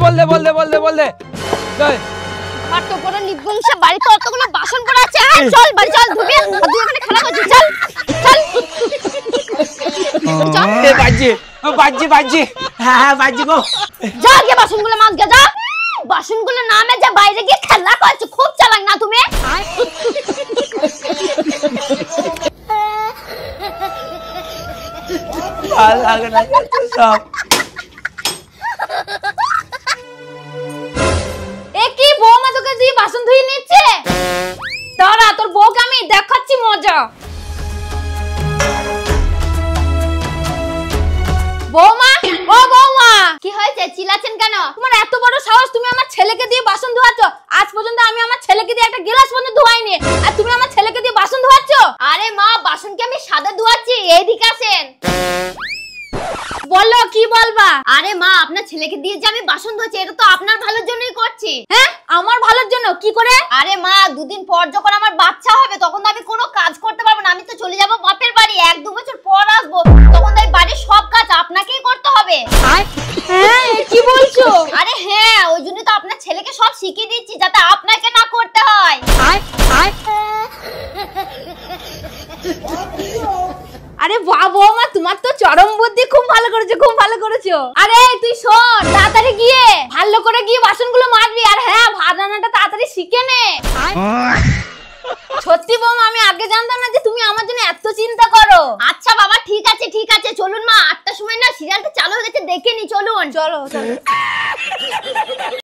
বল দে আমার তো পুরো নির্বংশে বাড়িতে অতগুলো বাসন পড়ে আছে। চল বাড়ি চল, ধুবি আর তুই এখানে খেলা করছিস। চল এ বাজি হ্যাঁ বাজি গো। যা গিয়ে বাসনগুলো মাছ গে যা। বাসনগুলো নামে যা বাইরে গিয়ে খেলা করছিস, খুব চালাক না তুমি? ভাল লাগে না সব। এ কি বৌমা তোকে দিয়ে বাসন ধুই নিচ্ছে? দাঁড়া, তোর বউকে আমি দেখাচ্ছি মজা। বৌমা, ও বৌমা, কি হয়েছে? চিল্লাচ্ছেন কেন? তোমার এত বড় সাহস, তুমি আমার ছেলেকে দিয়ে বাসন ধোয়াচ্ছ? আজ পর্যন্ত আমি আমার ছেলেকে দিয়ে একটা গ্লাস পর্যন্ত ধোয়াইনি, আর তুমি আমার ছেলেকে দিয়ে বাসন ধোয়াচ্ছ? আরে মা, বাসন কি আমি সাদা ধোয়াচ্ছি? এইদিকে আসেন। বলো, কি বলবা? আরে মা, আপনার ছেলেকে দিয়ে যে আমি বাসন ধুচ্ছি, এটা তো আপনার ভালোর জন্যই করছি। হ্যাঁ, আমার ভালোর জন্য? কি করে? আরে মা, দুদিন পর যখন আমার বাচ্চা হবে, তখন তো আমি কোনো কাজ করতে পারবো না। আমি তো চলে যাব বাপের বাড়ি, 1-2 বছর পর আসবো, তখন তো এই বাড়ির সব কাজ আপনাকেই করতে হবে। হ্যাঁ, কি বলছো? আরে হ্যাঁ, ওই জন্য তো আপনার ছেলেকে সব শিখিয়ে দিচ্ছি, যাতে আপনাকে না করতে হয়। আরে বাহ বৌমা, তোমার তো চরম বুদ্ধি, খুব ভালো করেছো। আরে তুই শোন, তাড়াতাড়ি গিয়ে ভালো করে গিয়ে বাসনগুলো মাজবি, আর হ্যাঁ, ভাত রান্নাটা তাড়াতাড়ি শিখে নে। সত্যি বৌমা, আমি আগে জানতাম না যে তুমি আমার জন্য এত চিন্তা করো। আচ্ছা বাবা, ঠিক আছে, চলুন মা, 8টার সময় না সিরিয়ালটা চালু হয়ে গেছে, দেখে নি, চলুন। চলো।